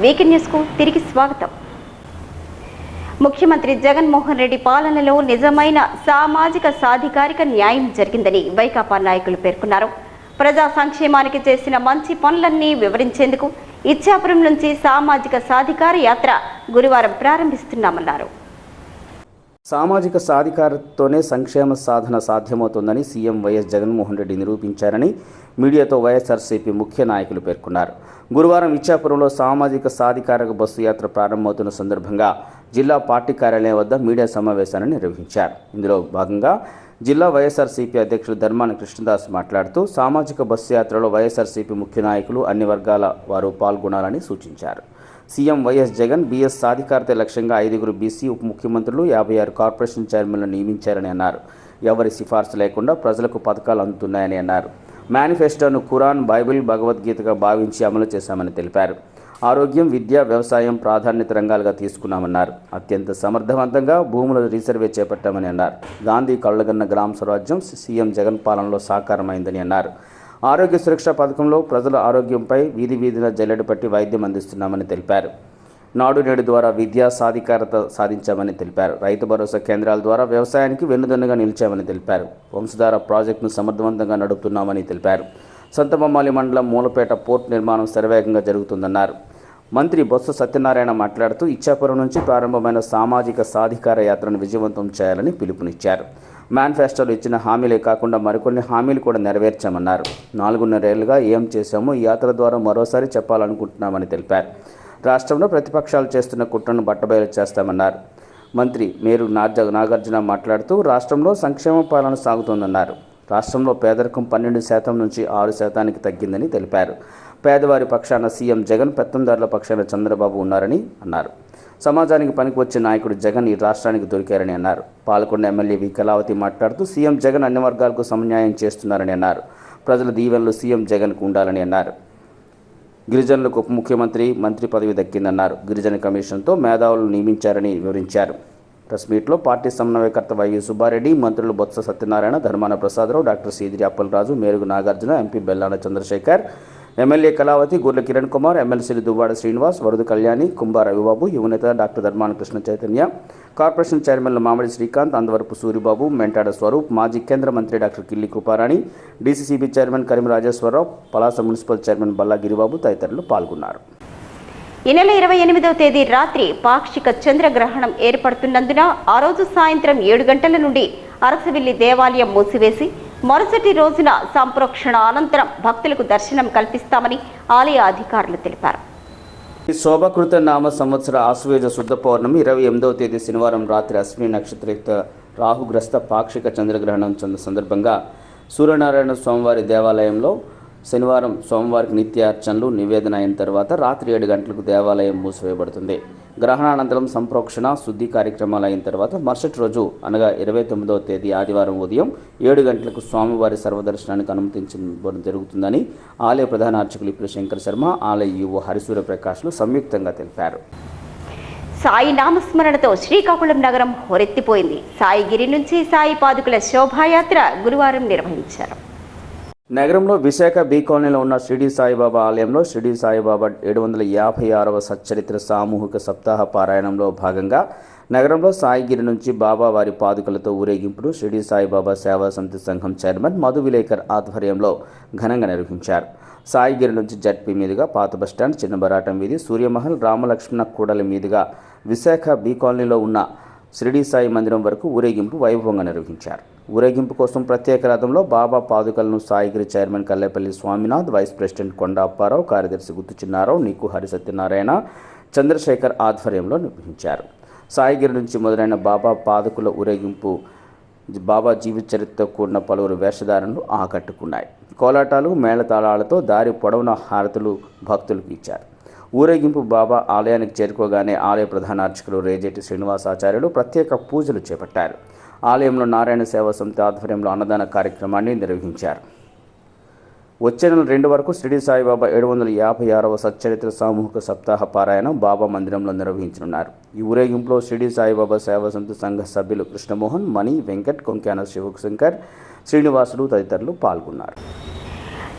Weekend న్యూస్కు తిరిగి స్వాగతం. ముఖ్యమంత్రి జగన్మోహన్ రెడ్డి పాలనలో నిజమైన సామాజిక సాధికారిక న్యాయం జరిగిందని వైకాపా నాయకులు పేర్కొన్నారు. ప్రజా సంక్షేమానికి చేసిన మంచి పనులన్నీ వివరించేందుకు ఇచ్చాపురం నుంచి సామాజిక సాధికార యాత్ర గురువారం ప్రారంభిస్తున్నామన్నారు. సామాజిక సాధికారతతోనే సంక్షేమ సాధన సాధ్యమవుతుందని సీఎం వైఎస్ జగన్మోహన్ రెడ్డి నిరూపించారని మీడియాతో వైఎస్ఆర్సీపీ ముఖ్య నాయకులు పేర్కొన్నారు. గురువారం ఇచ్చాపురంలో సామాజిక సాధికారక బస్సు యాత్ర ప్రారంభమవుతున్న సందర్భంగా జిల్లా పార్టీ కార్యాలయం వద్ద మీడియా సమావేశాన్ని నిర్వహించారు. ఇందులో భాగంగా జిల్లా వైఎస్ఆర్సీపీ అధ్యక్షులు ధర్మాన కృష్ణదాస్ మాట్లాడుతూ సామాజిక బస్సు యాత్రలో వైఎస్ఆర్సీపీ ముఖ్య నాయకులు అన్ని వర్గాల వారు పాల్గొనాలని సూచించారు. సీఎం వైఎస్ జగన్ బీఎస్ సాధికారత లక్ష్యంగా 5 బీసీ ఉప ముఖ్యమంత్రులు 56 కార్పొరేషన్ చైర్మన్లను నియమించారని అన్నారు. ఎవరి సిఫార్సు లేకుండా ప్రజలకు పథకాలు అందుతున్నాయని అన్నారు. మేనిఫెస్టోను ఖురాన్, బైబిల్, భగవద్గీతగా భావించి అమలు చేశామని తెలిపారు. ఆరోగ్యం, విద్య, వ్యవసాయం ప్రాధాన్యత రంగాలుగా తీసుకున్నామన్నారు. అత్యంత సమర్థవంతంగా భూముల రీసర్వే చేపట్టామని అన్నారు. గాంధీ కళ్ళగన్న గ్రామ స్వరాజ్యం సీఎం జగన్ పాలనలో సాకారమైందని అన్నారు. ఆరోగ్య సురక్ష పథకంలో ప్రజల ఆరోగ్యంపై వీధి వీధిన జల్లెడ పట్టి వైద్యం అందిస్తున్నామని తెలిపారు. నాడు నేడు ద్వారా విద్యా సాధికారత సాధించామని తెలిపారు. రైతు భరోసా కేంద్రాల ద్వారా వ్యవసాయానికి వెన్నుదన్నుగా నిలిచామని తెలిపారు. వంశధార ప్రాజెక్టును సమర్థవంతంగా నడుపుతున్నామని తెలిపారు. సంతబొమ్మాలి మండలం మూలపేట పోర్ట్ నిర్మాణం శరవేగంగా జరుగుతుందన్నారు. మంత్రి బొత్స సత్యనారాయణ మాట్లాడుతూ ఇచ్చాపురం నుంచి ప్రారంభమైన సామాజిక సాధికార యాత్రను విజయవంతం చేయాలని పిలుపునిచ్చారు. మేనిఫెస్టోలో ఇచ్చిన హామీలే కాకుండా మరికొన్ని హామీలు కూడా నెరవేర్చామన్నారు. 4.5 ఏళ్లుగా ఏం చేశామో ఈ యాత్ర ద్వారా మరోసారి చెప్పాలనుకుంటున్నామని తెలిపారు. రాష్ట్రంలో ప్రతిపక్షాలు చేస్తున్న కుట్రను బట్టబయలు చేస్తామన్నారు. మంత్రి మేరు నాగార్జున మాట్లాడుతూ రాష్ట్రంలో సంక్షేమ పాలన సాగుతోందన్నారు. రాష్ట్రంలో పేదరికం 12% నుంచి 6% తగ్గిందని తెలిపారు. పేదవారి పక్షాన సీఎం జగన్, పెత్తందారుల పక్షాన చంద్రబాబు ఉన్నారని అన్నారు. సమాజానికి పనికి వచ్చే నాయకుడు జగన్ ఈ రాష్ట్రానికి దొరికారని అన్నారు. పాలకొండ ఎమ్మెల్యే వి కళావతి మాట్లాడుతూ సీఎం జగన్ అన్ని వర్గాలకు సమన్యాయం చేస్తున్నారని అన్నారు. ప్రజల దీవెనలు సీఎం జగన్కు ఉండాలని అన్నారు. గిరిజనులకు ఉప ముఖ్యమంత్రి, మంత్రి పదవి దక్కిందన్నారు. గిరిజన కమిషన్తో మేధావులను నియమించారని వివరించారు. ప్రెస్ మీట్లో పార్టీ సమన్వయకర్త వైవి సుబ్బారెడ్డి, మంత్రులు Botsa Satyanarayana, Dharmana Prasadarao, doctor Seediri Appalaraju, Merugu Nagarjuna, MP Bellana Chandrasekhar, MLA Kalavathi, Gurla Kiran Kumar, ఎమ్మెల్సీలు దువ్వాడ శ్రీనివాస్, వరదు కళ్యాణి, కుంభా రవిబాబు, యువనేత డాక్టర్ ధర్మాన కృష్ణ చైతన్య, కార్పొరేషన్ చైర్మన్లు మామిడి శ్రీకాంత్, అందవరపు సూరిబాబు, మెంటాడ స్వరూప్, మాజీ కేంద్ర మంత్రి doctor Killi Kruparani, DCCB chairman Karim Rajeshwararao, Palasa municipal chairman Balla Giribabu తదితరులు పాల్గొన్నారు. ఈ నెల 28వ తేదీ రాత్రి పాక్షిక చంద్రగ్రహణం ఏర్పడుతున్నందున ఆ రోజు సాయంత్రం 7 గంటల నుండి అరసవిల్లి దేవాలయం మూసివేసి మరుసటి రోజున సంప్రోక్షణ అనంతరం భక్తులకు దర్శనం కల్పిస్తామని ఆలయ అధికారులు తెలిపారు. ఈ శోభకృత నామ సంవత్సర ఆశ్వయుజ శుద్ధ పౌర్ణమి 28వ తేదీ శనివారం రాత్రి అశ్విని నక్షత్రయుక్త రాహుగ్రస్త పాక్షిక చంద్రగ్రహణం సందర్భంగా సూర్యనారాయణ స్వామివారి దేవాలయంలో శనివారం స్వామివారికి నిత్య అర్చనలు నివేదన అయిన తర్వాత రాత్రి 7 గంటలకు దేవాలయం మూసివేయబడుతుంది. గ్రహణానంతరం సంప్రోక్షణ శుద్ధి కార్యక్రమాలు అయిన తర్వాత మరుసటి రోజు అనగా 29వ తేదీ ఆదివారం ఉదయం 7 గంటలకు స్వామివారి సర్వదర్శనానికి అనుమతించడం జరుగుతుందని ఆలయ ప్రధాన అర్చకులు ఇప్పుడు శంకర్ శర్మ, ఆలయ యువ హరిసూర్య ప్రకాష్లు సంయుక్తంగా తెలిపారు. సాయి నామస్మరణతో శ్రీకాకుళం నగరం హోరెత్తిపోయింది. సాయిగిరి నుంచి సాయి పాదుకుల శోభాయాత్ర గురువారం నిర్వహించారు. నగరంలో విశాఖ బీ కాలనీలో ఉన్న షిరిడి సాయిబాబా ఆలయంలో షిరిడి సాయిబాబా 756వ సచ్చరిత్ర సామూహిక సప్తాహ పారాయణంలో భాగంగా నగరంలో సాయిగిరి నుంచి బాబా వారి పాదుకలతో ఊరేగింపును షిరిడి సాయిబాబా సేవా సమితి సంఘం చైర్మన్ మధు విలేకర్ ఆధ్వర్యంలో ఘనంగా నిర్వహించారు. సాయిగిరి నుంచి జడ్పీ మీదుగా పాత బస్టాండ్, చిన్న బరాటం వీధి, సూర్యమహల్, రామలక్ష్మణ కూడలి మీదుగా విశాఖ బీ కాలనీలో ఉన్న షిరిడి సాయి మందిరం వరకు ఊరేగింపు వైభవంగా నిర్వహించారు. ఊరేగింపు కోసం ప్రత్యేక రథంలో బాబా పాదుకలను Saigiri chairman Kallepalli Swaminath, vice president Konda Apparao, కార్యదర్శి గుత్తు చిన్నారావు, నీకు హరి సత్యనారాయణ, చంద్రశేఖర్ ఆధ్వర్యంలో నిర్వహించారు. సాయిగిరి నుంచి మొదలైన బాబా పాదుకుల ఊరేగింపు బాబా జీవిత చరిత్రతో కూడిన పలువురు వేషధారణలు ఆకట్టుకున్నాయి. కోలాటాలు, మేళతాళాలతో దారి పొడవున హారతులు భక్తులకు ఇచ్చారు. ఊరేగింపు బాబా ఆలయానికి చేరుకోగానే ఆలయ ప్రధాన అర్చకులు రేజేటి శ్రీనివాసాచార్యులు ప్రత్యేక పూజలు చేపట్టారు. ఆలయంలో నారాయణ సేవా సమితి ఆధ్వర్యంలో అన్నదాన కార్యక్రమాన్ని నిర్వహించారు. వచ్చే నెల 2 వరకు షిరిడి సాయిబాబా 756వ సచ్చరిత్ర సామూహిక సప్తాహ పారాయణం బాబా మందిరంలో నిర్వహించనున్నారు. ఈ ఊరేగింపులో షిరిడి సాయిబాబా సేవా సమితి సంఘ సభ్యులు కృష్ణమోహన్, మణి, వెంకట్, కొంక్యాన శివశంకర్, శ్రీనివాసులు తదితరులు పాల్గొన్నారు.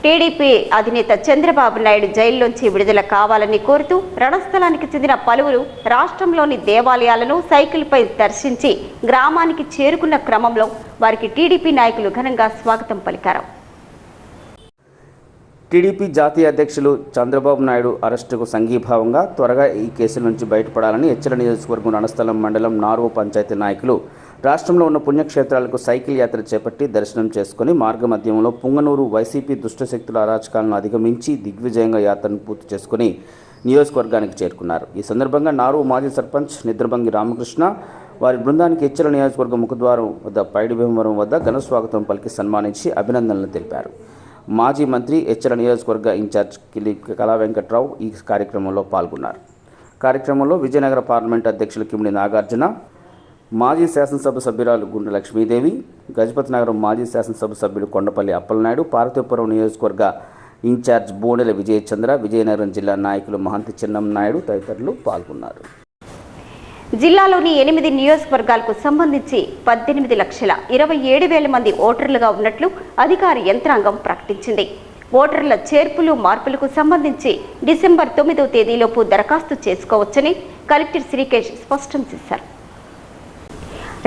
టీడీపీ అధినేత చంద్రబాబు నాయుడు జైల్లోంచి విడుదల కావాలని కోరుతూ రణస్థలానికి చెందిన పలువురు రాష్ట్రంలోని దేవాలయాలను సైకిల్పై దర్శించి గ్రామానికి చేరుకున్న క్రమంలో వారికి టీడీపీ నాయకులు ఘనంగా స్వాగతం పలికారు. టీడీపీ జాతీయ అధ్యక్షులు చంద్రబాబు నాయుడు అరెస్టుకు సంఘీభావంగా త్వరగా ఈ కేసుల నుంచి బయటపడాలని ఎచ్చల నియోజకవర్గం రణస్థలం మండలం నార్వ పంచాయతీ నాయకులు రాష్ట్రంలో ఉన్న పుణ్యక్షేత్రాలకు సైకిల్ యాత్ర చేపట్టి దర్శనం చేసుకుని మార్గమధ్యంలో పుంగనూరు వైసీపీ దుష్టశక్తుల అరాచకాలను అధిగమించి దిగ్విజయంగా యాత్రను పూర్తి చేసుకుని నియోజకవర్గానికి చేరుకున్నారు. ఈ సందర్భంగా నార్వ మాజీ సర్పంచ్ నిద్రబంగి రామకృష్ణ వారి బృందానికి ఎచ్చల నియోజకవర్గం ముఖద్వారం వద్ద పైడి భీమవరం వద్ద ఘన స్వాగతం పలికి సన్మానించి అభినందనలు తెలిపారు. మాజీ మంత్రి ఎచ్చల నియోజకవర్గ ఇన్ఛార్జ్ కిలి కళా వెంకట్రావు ఈ కార్యక్రమంలో పాల్గొన్నారు. కార్యక్రమంలో విజయనగర పార్లమెంట్ అధ్యక్షులు కిమిడి నాగార్జున, మాజీ శాసనసభ సభ్యురాలు గుండె లక్ష్మీదేవి, గజపతి నగరం మాజీ శాసనసభ సభ్యుడు కొండపల్లి అప్పలనాయుడు, పార్వతీపురం నియోజకవర్గ ఇన్ఛార్జ్ బోనెల విజయచంద్ర, విజయనగరం జిల్లా నాయకులు మహంతి చిన్నంనాయుడు తదితరులు పాల్గొన్నారు. జిల్లాలోని 8 నియోజకవర్గాలకు సంబంధించి 18,27,000 మంది ఓటర్లుగా ఉన్నట్లు అధికార యంత్రాంగం ప్రకటించింది. ఓటర్ల చేర్పులు మార్పులకు సంబంధించి డిసెంబర్ 9వ తేదీలోపు దరఖాస్తు చేసుకోవచ్చని కలెక్టర్ శ్రీకేష్ స్పష్టం చేశారు.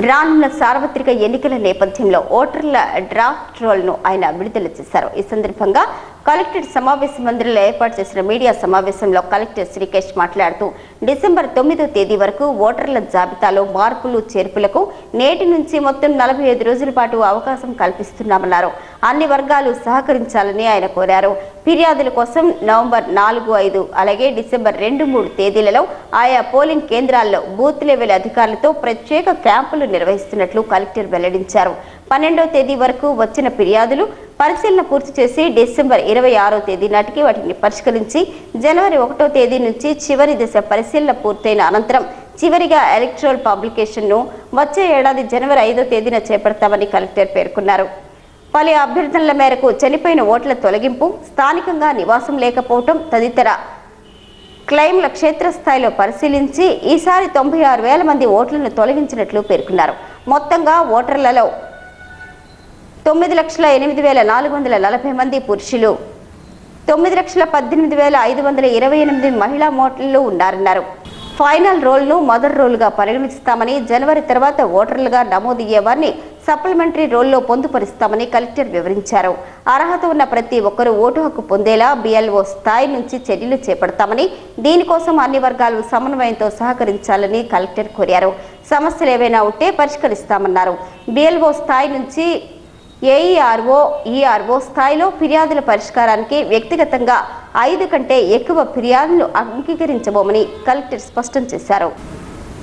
రానున్న సార్వత్రిక ఎన్నికల నేపథ్యంలో ఓటర్ల డ్రాఫ్ట్ రోల్ను ఆయన విడుదల చేశారు. ఈ సందర్భంగా కలెక్టర్ సమావేశ మందిరంలో ఏర్పాటు చేసిన మీడియా సమావేశంలో కలెక్టర్ శ్రీకేష్ మాట్లాడుతూ డిసెంబర్ 9వ తేదీ వరకు ఓటర్ల జాబితాలో మార్పులు చేర్పులకు నేటి నుంచి మొత్తం 45 రోజుల పాటు అవకాశం కల్పిస్తున్నామన్నారు. అన్ని వర్గాలు సహకరించాలని ఆయన కోరారు. ఫిర్యాదుల కోసం నవంబర్ 4, 5 అలాగే డిసెంబర్ 2, 3 తేదీలలో ఆయా పోలింగ్ కేంద్రాల్లో బూత్ లెవెల్ అధికారులతో ప్రత్యేక క్యాంపులు నిర్వహిస్తున్నట్లు కలెక్టర్ వెల్లడించారు. 12వ తేదీ వరకు వచ్చిన ఫిర్యాదులు పరిశీలన పూర్తి చేసి డిసెంబర్ 26వ తేదీ నాటికి వాటిని పరిష్కరించి జనవరి 1వ తేదీ నుంచి చివరి దశ పరిశీలన పూర్తయిన అనంతరం చివరిగా ఎలక్ట్రల్ పబ్లికేషన్ను వచ్చే ఏడాది జనవరి 5వ తేదీన చేపడతామని కలెక్టర్ పేర్కొన్నారు. పలు అభ్యర్థనల మేరకు చనిపోయిన ఓట్ల తొలగింపు, స్థానికంగా నివాసం లేకపోవటం తదితర క్లెయిమ్ల క్షేత్రస్థాయిలో పరిశీలించి ఈసారి 96,000 మంది ఓట్లను తొలగించినట్లు పేర్కొన్నారు. మొత్తంగా ఓటర్లలో 9,08,440 మంది పురుషులు, 9,18,528 మహిళా ఓటర్లు ఉన్నారన్నారు. ఫైనల్ రోల్ను మదర్ రోల్గా పరిగణిస్తామని, జనవరి తర్వాత ఓటర్లుగా నమోదయ్యే వారిని సప్లిమెంటరీ రోల్లో పొందుపరుస్తామని కలెక్టర్ వివరించారు. అర్హత ఉన్న ప్రతి ఒక్కరూ ఓటు హక్కు పొందేలా BLO స్థాయి నుంచి చర్యలు చేపడతామని, దీనికోసం అన్ని వర్గాలు సమన్వయంతో సహకరించాలని కలెక్టర్ కోరారు. సమస్యలు ఏవైనా ఉంటే పరిష్కరిస్తామన్నారు. BLO స్థాయి నుంచి AERO, ERO స్థాయిలో ఫిర్యాదుల పరిష్కారానికి వ్యక్తిగతంగా 5 కంటే ఎక్కువ ఫిర్యాదులు అంగీకరించబోమని కలెక్టర్ స్పష్టం చేశారు.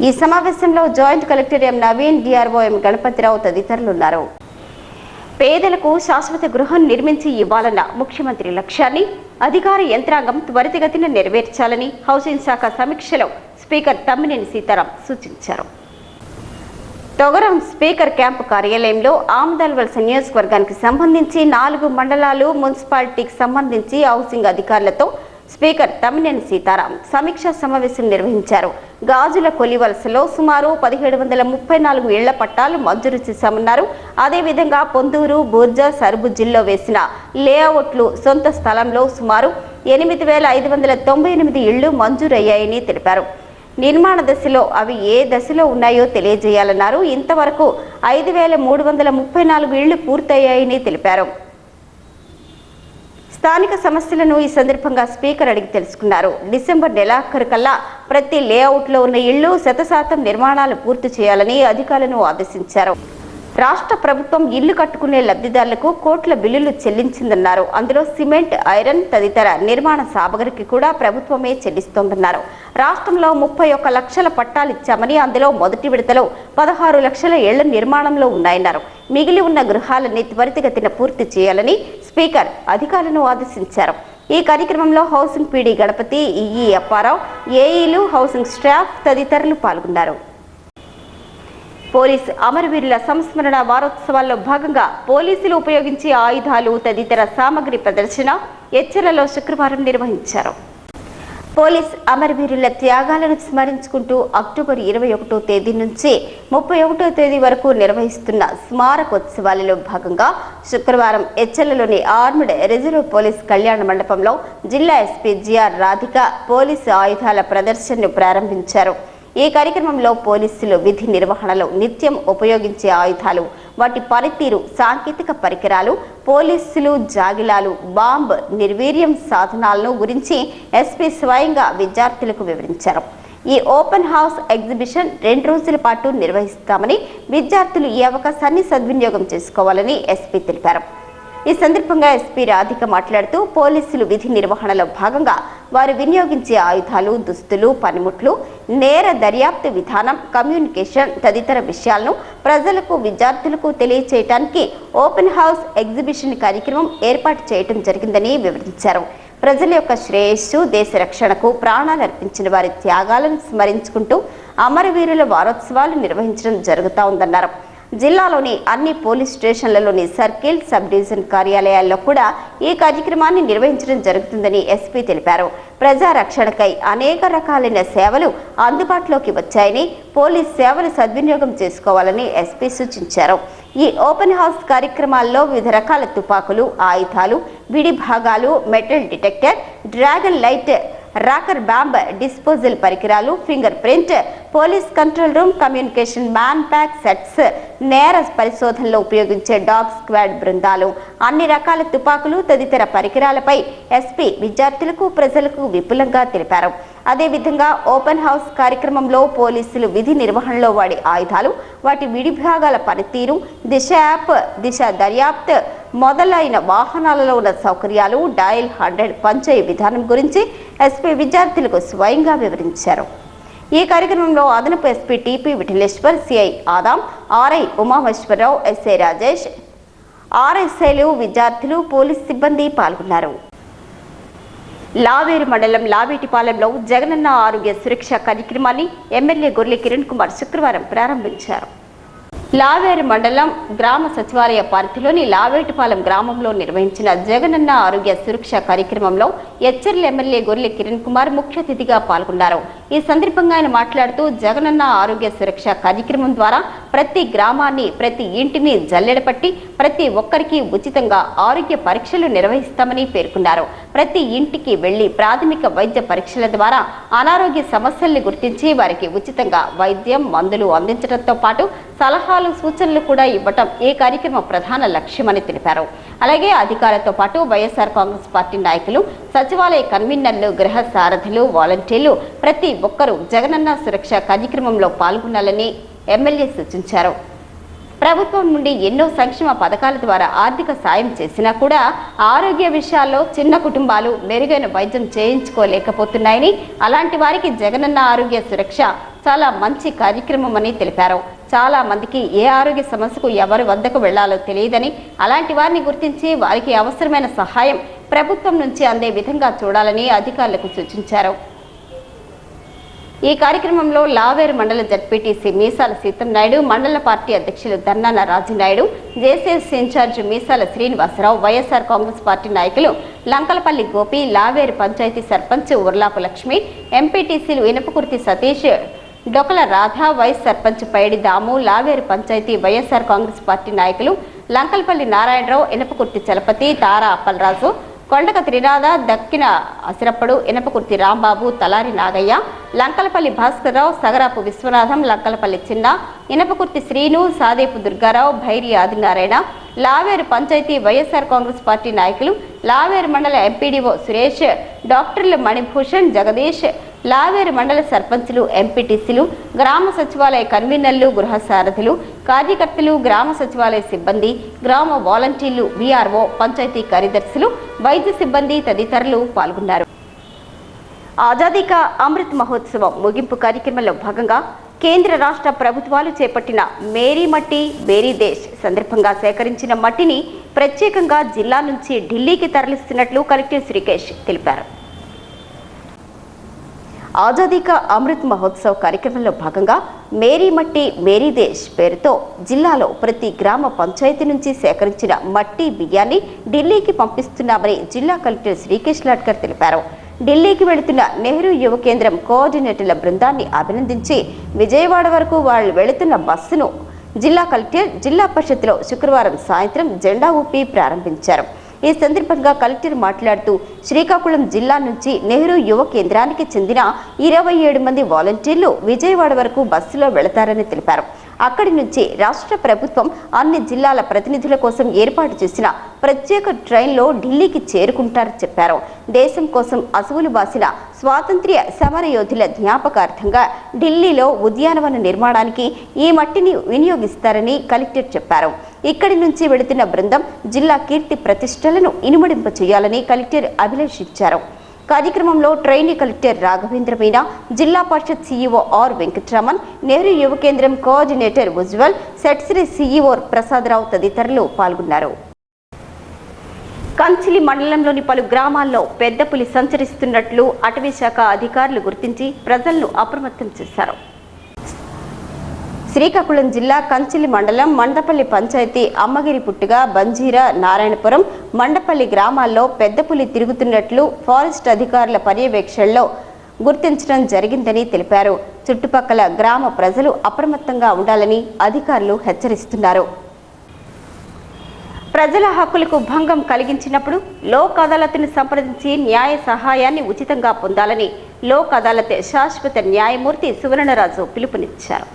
ఈ సమావేశంలో joint collector M Naveen, DRO ఎం గణపతిరావు తదితరులున్నారు. పేదలకు శాశ్వత గృహం నిర్మించి ఇవ్వాలన్న ముఖ్యమంత్రి లక్ష్యాన్ని అధికార యంత్రాంగం త్వరితగతిన నెరవేర్చాలని హౌసింగ్ శాఖ సమీక్షలో స్పీకర్ తమ్మినేని సీతారాం సూచించారు. తొగరం స్పీకర్ క్యాంపు కార్యాలయంలో ఆమదాలవలస నియోజకవర్గానికి సంబంధించి 4 మండలాలు మున్సిపాలిటీకి సంబంధించి హౌసింగ్ అధికారులతో స్పీకర్ తమ్మినేని సీతారాం సమీక్షా సమావేశం నిర్వహించారు. గాజుల కొలివలసలో సుమారు 1734 ఇళ్ల పట్టాలు మంజూరు చేశామన్నారు. అదేవిధంగా పొందూరు, బూర్జా, సరుబుజ్జిల్లో వేసిన లేఅవుట్లు సొంత స్థలంలో సుమారు 8,598 ఇళ్లు మంజూరయ్యాయని తెలిపారు. నిర్మాణ దశలో అవి ఏ దశలో ఉన్నాయో తెలియజేయాలన్నారు. ఇంతవరకు 5,334 ఇళ్లు పూర్తయ్యాయని తెలిపారు. స్థానిక సమస్యలను ఈ సందర్భంగా స్పీకర్ అడిగి తెలుసుకున్నారు. డిసెంబర్ నెలాఖరు కల్లా ప్రతి లేఅవుట్లో ఉన్న ఇళ్లు 100% నిర్మాణాలు పూర్తి చేయాలని అధికారులను ఆదేశించారు. రాష్ట్ర ప్రభుత్వం ఇల్లు కట్టుకునే లబ్ధిదారులకు కోట్ల బిల్లులు చెల్లించిందన్నారు. అందులో సిమెంట్, ఐరన్ తదితర నిర్మాణ సామగ్రికి కూడా ప్రభుత్వమే చెల్లిస్తోందన్నారు. రాష్ట్రంలో 31 లక్షల పట్టాలు ఇచ్చామని, అందులో మొదటి విడతలో 16 లక్షల ఇళ్ల నిర్మాణంలో ఉన్నాయన్నారు. మిగిలి ఉన్న గృహాలన్నీ త్వరితగతిన పూర్తి చేయాలని స్పీకర్ అధికారులను ఆదేశించారు. ఈ కార్యక్రమంలో housing PD Ganapathi, EE Apparao, AEలు, హౌసింగ్ స్టాఫ్ తదితరులు పాల్గొన్నారు. పోలీసు అమరవీరుల సంస్మరణ వారోత్సవాల్లో భాగంగా పోలీసులు ఉపయోగించే ఆయుధాలు తదితర సామగ్రి ప్రదర్శన ఎచ్చలలో శుక్రవారం నిర్వహించారు. పోలీస్ అమరవీరుల త్యాగాలను స్మరించుకుంటూ అక్టోబర్ 21వ తేదీ నుంచి 31వ తేదీ వరకు నిర్వహిస్తున్న స్మారకోత్సవాలలో భాగంగా శుక్రవారం ఎచ్చెర్లలోని ఆర్మ్డ్ రిజర్వ్ పోలీస్ కళ్యాణ మండపంలో జిల్లా ఎస్పీ జిఆర్ రాధిక పోలీసు ఆయుధాల ప్రదర్శనను ప్రారంభించారు. ఈ కార్యక్రమంలో పోలీసులు విధి నిర్వహణలో నిత్యం ఉపయోగించే ఆయుధాలు, వాటి పనితీరు, సాంకేతిక పరికరాలు, పోలీసులు జాగిలాలు, బాంబ్ నిర్వీర్యం సాధనాలను గురించి ఎస్పీ స్వయంగా విద్యార్థులకు వివరించారు. ఈ ఓపెన్ హౌస్ ఎగ్జిబిషన్ 2 రోజుల పాటు నిర్వహిస్తామని, విద్యార్థులు ఈ అవకాశాన్ని సద్వినియోగం చేసుకోవాలని ఎస్పీ తెలిపారు. ఈ సందర్భంగా ఎస్పీ రాధిక మాట్లాడుతూ పోలీసులు విధి నిర్వహణలో భాగంగా వారు వినియోగించే ఆయుధాలు, దుస్తులు, పనిముట్లు, నేర దర్యాప్తు విధానం, కమ్యూనికేషన్ తదితర విషయాలను ప్రజలకు, విద్యార్థులకు తెలియచేయడానికి ఓపెన్ హౌస్ ఎగ్జిబిషన్ కార్యక్రమం ఏర్పాటు చేయడం జరిగిందని వివరించారు. ప్రజల యొక్క శ్రేయస్సు, దేశ రక్షణకు ప్రాణాలు అర్పించిన వారి త్యాగాలను స్మరించుకుంటూ అమరవీరుల వారోత్సవాలు నిర్వహించడం జరుగుతూ ఉందన్నారు. జిల్లాలోని అన్ని పోలీస్ స్టేషన్లలోని సర్కిల్, సబ్ డివిజన్ కార్యాలయాల్లో కూడా ఈ కార్యక్రమాన్ని నిర్వహించడం జరుగుతుందని ఎస్పీ తెలిపారు. ప్రజా రక్షణకై అనేక రకాలైన సేవలు అందుబాటులోకి వచ్చాయని, పోలీస్ సేవలు సద్వినియోగం చేసుకోవాలని ఎస్పీ సూచించారు. ఈ ఓపెన్ హౌస్ కార్యక్రమాల్లో వివిధ రకాల తుపాకులు, ఆయుధాలు, విడి భాగాలు, metal detector, dragon light, rocker bomb disposal పరికరాలు, finger print, police control room, communication man pack sets, నేర పరిశోధనలో ఉపయోగించే డాగ్ స్క్వాడ్ బృందాలు, అన్ని రకాల తుపాకులు తదితర పరికరాలపై ఎస్పీ విద్యార్థులకు, ప్రజలకు విపులంగా తెలిపారు. అదేవిధంగా ఓపెన్ హౌస్ కార్యక్రమంలో పోలీసులు విధి నిర్వహణలో వాడే ఆయుధాలు, వాటి విడిభాగాల పనితీరు, దిశ యాప్, దిశ దర్యాప్తు మొదలైన వాహనాలలో ఉన్న సౌకర్యాలు, డయల్ 100 పంచాయి విధానం గురించి ఎస్పీ విద్యార్థులకు స్వయంగా వివరించారు. ఈ కార్యక్రమంలో అదనపు SP TP Vithaleshwar, CI Adam, RI Umamaheshwararao, SI Rajesh, ఆర్ఎస్ఐలు, విద్యార్థులు, పోలీస్ సిబ్బంది పాల్గొన్నారు. లావేరు మండలం లావేటిపాలెంలో జగనన్న ఆరోగ్య సురక్ష కార్యక్రమాన్ని ఎమ్మెల్యే గొర్లె కిరణ్ కుమార్ శుక్రవారం ప్రారంభించారు. లావేరు మండలం గ్రామ సచివాలయ పరిధిలోని లావేటిపాలెం గ్రామంలో నిర్వహించిన జగనన్న ఆరోగ్య సురక్ష కార్యక్రమంలో ఎచ్చెర్ల ఎమ్మెల్యే గొర్లె కిరణ్ కుమార్ ముఖ్య అతిథిగా పాల్గొన్నారు. ఈ సందర్భంగా ఆయన మాట్లాడుతూ జగనన్న ఆరోగ్య సురక్ష కార్యక్రమం ద్వారా ప్రతి గ్రామాన్ని, ప్రతి ఇంటిని జల్లెడపట్టి ప్రతి ఒక్కరికి ఉచితంగా ఆరోగ్య పరీక్షలు నిర్వహిస్తామని పేర్కొన్నారు. ప్రతి ఇంటికి వెళ్లి ప్రాథమిక వైద్య పరీక్షల ద్వారా అనారోగ్య సమస్యల్ని గుర్తించి వారికి ఉచితంగా వైద్యం, మందులు అందించడంతో పాటు సలహాలు, సూచనలు కూడా ఇవ్వటం ఈ కార్యక్రమ ప్రధాన లక్ష్యమని తెలిపారు. అలాగే అధికారులతో పాటు వైఎస్ఆర్ కాంగ్రెస్ పార్టీ నాయకులు, సచివాలయ కన్వీనర్లు, గృహ సారథులు, వాలంటీర్లు ప్రతి ఒక్కరూ జగనన్న సురక్ష కార్యక్రమంలో పాల్గొనాలని ఎమ్మెల్యే సూచించారు. ప్రభుత్వం నుండి ఎన్నో సంక్షేమ పథకాల ద్వారా ఆర్థిక సాయం చేసినా కూడా ఆరోగ్య విషయాల్లో చిన్న కుటుంబాలు మెరుగైన వైద్యం చేయించుకోలేకపోతున్నాయని, అలాంటి వారికి జగనన్న ఆరోగ్య సురక్ష చాలా మంచి కార్యక్రమం అని తెలిపారు. చాలా మందికి ఏ ఆరోగ్య సమస్యకు ఎవరి వద్దకు వెళ్లాలో తెలియదని, అలాంటి వారిని గుర్తించి వారికి అవసరమైన సహాయం ప్రభుత్వం నుంచి అందే విధంగా చూడాలని అధికారులకు సూచించారు. ఈ కార్యక్రమంలో లావేరు మండల జడ్పీటీసీ మీసాల సీతం నాయుడు, మండల పార్టీ అధ్యక్షులు దన్నాన రాజునాయుడు, జేసీఎస్ ఇన్ఛార్జ్ మీసాల శ్రీనివాసరావు, వైఎస్ఆర్ కాంగ్రెస్ పార్టీ నాయకులు లంకలపల్లి గోపి, లావేరు పంచాయతీ సర్పంచ్ ఉర్లాపు లక్ష్మి, ఎంపీటీసీలు ఇనపకుర్తి సతీష్, డొకల రాధ, వైస్ సర్పంచ్ పైడి దాము, లావేరు పంచాయతీ వైఎస్ఆర్ కాంగ్రెస్ పార్టీ నాయకులు లంకలపల్లి నారాయణరావు, ఇనపకుర్తి చలపతి, తారా అప్పలరాజు, కొండక త్రినాథ, దక్కిన అసిరప్పడు, ఇనపకుర్తి రాంబాబు, తలారి నాగయ్య, లంకలపల్లి భాస్కర్రావు, సగరాపు విశ్వనాథం, లంకలపల్లి చిన్న, ఇనపకుర్తి శ్రీను, సాదేపు దుర్గారావు, భైరి ఆదినారాయణ, లావేరు పంచాయతీ వైఎస్ఆర్ కాంగ్రెస్ పార్టీ నాయకులు, లావేరు మండల ఎంపీడీఓ సురేష్, డాక్టర్లు మణిభూషణ్, జగదీష్, లావేరు మండల సర్పంచులు, ఎంపీటీసీలు, గ్రామ సచివాలయ కన్వీనర్లు, గృహ సారథులు, కార్యకర్తలు, గ్రామ సచివాలయ సిబ్బంది, గ్రామ వాలంటీర్లు, వీఆర్ఓ, పంచాయతీ కార్యదర్శులు, వైద్య సిబ్బంది తదితరులు పాల్గొన్నారు. ఆజాదీ కా అమృత్ మహోత్సవం ముగింపు కార్యక్రమంలో భాగంగా కేంద్ర రాష్ట్ర ప్రభుత్వాలు చేపట్టిన మేరీ మట్టి మేరీ దేశ్ సందర్భంగా సేకరించిన మట్టిని ప్రత్యేకంగా జిల్లా నుంచి ఢిల్లీకి తరలిస్తున్నట్లు కలెక్టర్ శ్రీకేష్ తెలిపారు. ఆజాదీ కా అమృత్ మహోత్సవ్ కార్యక్రమంలో భాగంగా మేరీ మట్టి మేరీ దేశ్ పేరుతో జిల్లాలో ప్రతి గ్రామ పంచాయతీ నుంచి సేకరించిన మట్టి బియ్యాన్ని ఢిల్లీకి పంపిస్తున్నామని జిల్లా కలెక్టర్ శ్రీకేష్ లాడ్కర్ తెలిపారు. ఢిల్లీకి వెళుతున్న నెహ్రూ యువ కేంద్రం కోఆర్డినేటర్ల బృందాన్ని అభినందించి విజయవాడ వరకు వాళ్ళు వెళుతున్న బస్సును జిల్లా కలెక్టర్ జిల్లా పరిషత్లో శుక్రవారం సాయంత్రం జెండా ఊపి ప్రారంభించారు. ఈ సందర్భంగా కలెక్టర్ మాట్లాడుతూ శ్రీకాకుళం జిల్లా నుంచి నెహ్రూ యువ కేంద్రానికి చెందిన 27 మంది వాలంటీర్లు విజయవాడ వరకు బస్సులో వెళతారని తెలిపారు. అక్కడి నుంచి రాష్ట్ర ప్రభుత్వం అన్ని జిల్లాల ప్రతినిధుల కోసం ఏర్పాటు చేసిన ప్రత్యేక ట్రైన్లో ఢిల్లీకి చేరుకుంటారని చెప్పారు. దేశం కోసం అసువులు బాసిన స్వాతంత్ర్య సమరయోధుల జ్ఞాపకార్థంగా ఢిల్లీలో ఉద్యానవన నిర్మాణానికి ఈ మట్టిని వినియోగిస్తారని కలెక్టర్ చెప్పారు. ఇక్కడి నుంచి వెళుతున్న బృందం జిల్లా కీర్తి ప్రతిష్టలను ఇనుమడింప చేయాలని కలెక్టర్ అభిలషించారు. కార్యక్రమంలో ట్రైనీ కలెక్టర్ రాఘవేంద్ర మీనా, జిల్లా పరిషత్ సీఈఓ ఆర్ వెంకటరామన్, నెహ్రూ యువ కేంద్రం కోఆర్డినేటర్ ఉజ్వల్, సెట్శ్రీ సీఈఓ ప్రసాదరావు తదితరులు పాల్గొన్నారు. కంచిలి మండలంలోని పలు గ్రామాల్లో పెద్ద పులి సంచరిస్తున్నట్లు అటవీ శాఖ అధికారులు గుర్తించి ప్రజలను అప్రమత్తం చేశారు. శ్రీకాకుళం జిల్లా కంచిలి మండలం మండపల్లి పంచాయతీ అమ్మగిరి పుట్టుగా బంజీరా నారాయణపురం మండపల్లి గ్రామాల్లో పెద్ద పులి తిరుగుతున్నట్లు ఫారెస్ట్ అధికారుల పర్యవేక్షణలో గుర్తించడం జరిగిందని తెలిపారు. చుట్టుపక్కల గ్రామ ప్రజలు అప్రమత్తంగా ఉండాలని అధికారులు హెచ్చరిస్తున్నారు. ప్రజల హక్కులకు భంగం కలిగించినప్పుడు లోక్ అదాలత్ను సంప్రదించి న్యాయ సహాయాన్ని ఉచితంగా పొందాలని లోక్ అదాలత్ శాశ్వత న్యాయమూర్తి సువర్ణరాజు పిలుపునిచ్చారు.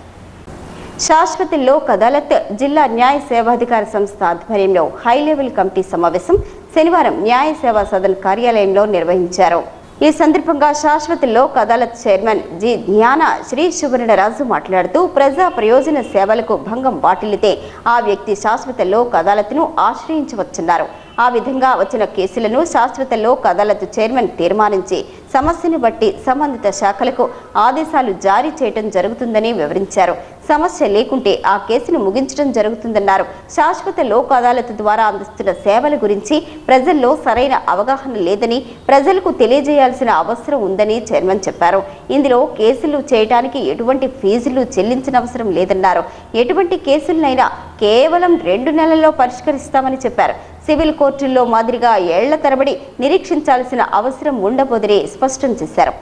శాశ్వత లోక్ అదాలత్ జిల్లా న్యాయ సేవాధికార సంస్థ ఆధ్వర్యంలో హైలెవెల్ కమిటీ సమావేశం శనివారం న్యాయ సేవా సదన్ కార్యాలయంలో నిర్వహించారు. ఈ సందర్భంగా శాశ్వత లోక్ అదాలత్ చైర్మన్ జి జ్ఞాన శ్రీ సువర్ణరాజు మాట్లాడుతూ ప్రజా ప్రయోజన సేవలకు భంగం వాటిల్లితే ఆ వ్యక్తి శాశ్వత లోక్ అదాలత్ను ఆశ్రయించవచ్చన్నారు. ఆ విధంగా వచ్చిన కేసులను శాశ్వత లోక్ అదాలత్ చైర్మన్ తీర్మానించి సమస్యను బట్టి సంబంధిత శాఖలకు ఆదేశాలు జారీ చేయడం జరుగుతుందని వివరించారు. సమస్య లేకుంటే ఆ కేసును ముగించడం జరుగుతుందన్నారు. శాశ్వత లోక్ అదాలత్ ద్వారా అందిస్తున్న సేవల గురించి ప్రజల్లో సరైన అవగాహన లేదని ప్రజలకు తెలియజేయాల్సిన అవసరం ఉందని చైర్మన్ చెప్పారు. ఇందులో కేసులు చేయడానికి ఎటువంటి ఫీజులు చెల్లించనవసరం లేదన్నారు. ఎటువంటి కేసులనైనా కేవలం 2 నెలల్లో పరిష్కరిస్తామని చెప్పారు. సివిల్ కోర్టుల్లో మాదిరిగా ఏళ్ల తరబడి నిరీక్షించాల్సిన అవసరం ఉండబోదని స్పష్టం చేశారు.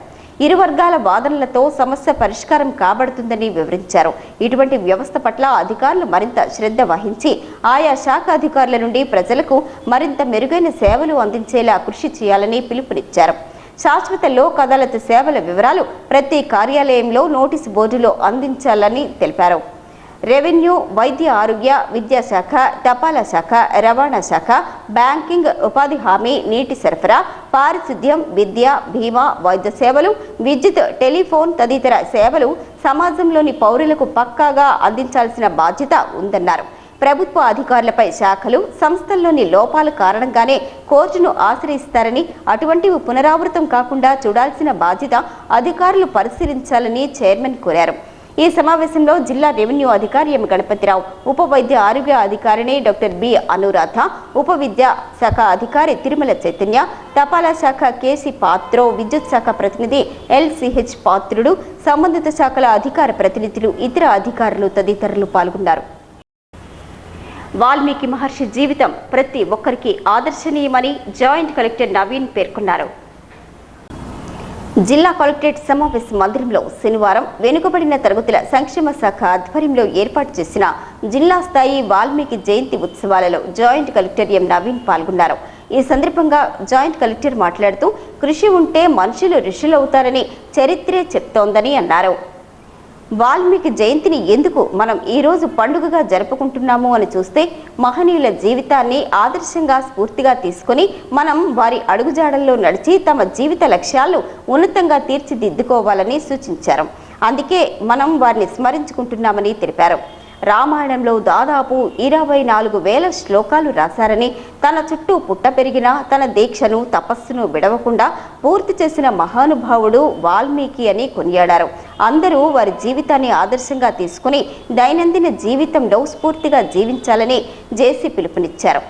ఇరు వర్గాల వాదనలతో సమస్య పరిష్కారం కాబడుతుందని వివరించారు. ఇటువంటి వ్యవస్థ పట్ల అధికారులు మరింత శ్రద్ధ వహించి ఆయా శాఖ అధికారుల నుండి ప్రజలకు మరింత మెరుగైన సేవలు అందించేలా కృషి చేయాలని పిలుపునిచ్చారు. శాశ్వత లోక్ అదాలత్ సేవల వివరాలు ప్రతి కార్యాలయంలో నోటీసు బోర్డులో అందించాలని తెలిపారు. రెవెన్యూ, వైద్య ఆరోగ్య, విద్యాశాఖ, తపాలా శాఖ, రవాణా శాఖ, బ్యాంకింగ్, ఉపాధి హామీ, నీటి సరఫరా, పారిశుద్ధ్యం, విద్య, బీమా, వైద్య సేవలు, విద్యుత్, టెలిఫోన్ తదితర సేవలు సమాజంలోని పౌరులకు పక్కాగా అందించాల్సిన బాధ్యత ఉందన్నారు. ప్రభుత్వ అధికారులపై శాఖలు, సంస్థల్లోని లోపాల కారణంగానే కోర్టును ఆశ్రయిస్తారని, అటువంటివి పునరావృతం కాకుండా చూడాల్సిన బాధ్యత అధికారులు పరిశీలించాలని చైర్మన్ కోరారు. ఈ సమావేశంలో జిల్లా రెవెన్యూ అధికారి ఎం గణపతిరావు, ఉప వైద్య ఆరోగ్య అధికారిని డాక్టర్ బి అనురాధ, ఉప విద్యా శాఖ అధికారి తిరుమల చైతన్య, తపాలా శాఖ కేసీ పాత్రో, విద్యుత్ శాఖ ప్రతినిధి ఎల్సిహెచ్ పాత్రుడు, సంబంధిత శాఖల అధికార ప్రతినిధులు, ఇతర అధికారులు తదితరులు పాల్గొన్నారు. వాల్మీకి మహర్షి జీవితం ప్రతి ఒక్కరికి ఆదర్శనీయమని జాయింట్ కలెక్టర్ నవీన్ పేర్కొన్నారు. జిల్లా కలెక్టరేట్ సమావేశ మందిరంలో శనివారం వెనుకబడిన తరగతుల సంక్షేమ శాఖ ఆధ్వర్యంలో ఏర్పాటు చేసిన జిల్లా స్థాయి వాల్మీకి జయంతి ఉత్సవాలలో జాయింట్ కలెక్టర్ ఎం నవీన్ పాల్గొన్నారు. ఈ సందర్భంగా జాయింట్ కలెక్టర్ మాట్లాడుతూ కృషి ఉంటే మనుషులు ఋషులవుతారని చరిత్రే చెప్తోందని అన్నారు. వాల్మీకి జయంతిని ఎందుకు మనం ఈ రోజు పండుగగా జరుపుకుంటున్నాము అని చూస్తే మహనీయుల జీవితాన్ని ఆదర్శంగా స్ఫూర్తిగా తీసుకొని మనం వారి అడుగుజాడల్లో నడిచి తమ జీవిత లక్ష్యాలను ఉన్నతంగా తీర్చిదిద్దుకోవాలని సూచించారు. అందుకే మనం వారిని స్మరించుకుంటున్నామని తెలిపారు. రామాయణంలో దాదాపు 24,000 శ్లోకాలు రాశారని, తన చుట్టూ పుట్ట పెరిగిన తన దీక్షను తపస్సును విడవకుండా పూర్తి చేసిన మహానుభావుడు వాల్మీకి అని కొనియాడారు. అందరూ వారి జీవితాన్ని ఆదర్శంగా తీసుకుని దైనందిన జీవితంలో స్ఫూర్తిగా జీవించాలని జేసీ పిలుపునిచ్చారు.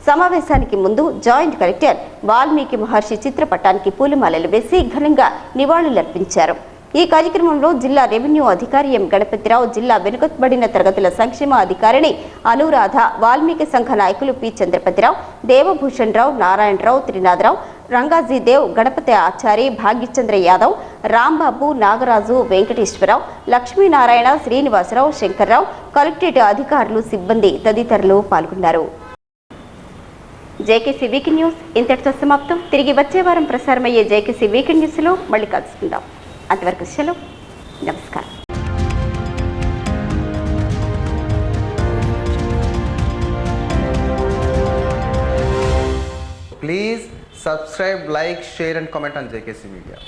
సమావేశానికి ముందు జాయింట్ కలెక్టర్ వాల్మీకి మహర్షి చిత్రపటానికి పూలమాలలు వేసి ఘనంగా నివాళులర్పించారు. ఈ కార్యక్రమంలో జిల్లా రెవెన్యూ అధికారి ఎం గణపతిరావు, జిల్లా వెనుకబడిన తరగతుల సంక్షేమ అధికారిని అనురాధ, వాల్మీకి సంఘ నాయకులు పి చంద్రపతిరావు, దేవభూషణ్ రావు, నారాయణరావు, త్రినాథరావు, రంగాజీదేవ్, గణపతి ఆచారి, భాగ్యచంద్ర యాదవ్, రాంబాబు, నాగరాజు, వెంకటేశ్వరరావు, లక్ష్మీనారాయణ, శ్రీనివాసరావు, శంకర్రావు, కలెక్టరేట్ అధికారులు, సిబ్బంది తదితరులు పాల్గొన్నారు. జేకేసీ వీకెండ్ న్యూస్ ఇంతటితో సమాప్తం. తిరిగి వచ్చే వారం ప్రసారమయ్యే జేకేసీ వీకెండ్ న్యూస్లో మళ్ళీ కలుసుకుందాం. అంతవరకు సెలవు. నమస్కారం. Please subscribe, like, share and comment on JKC Media.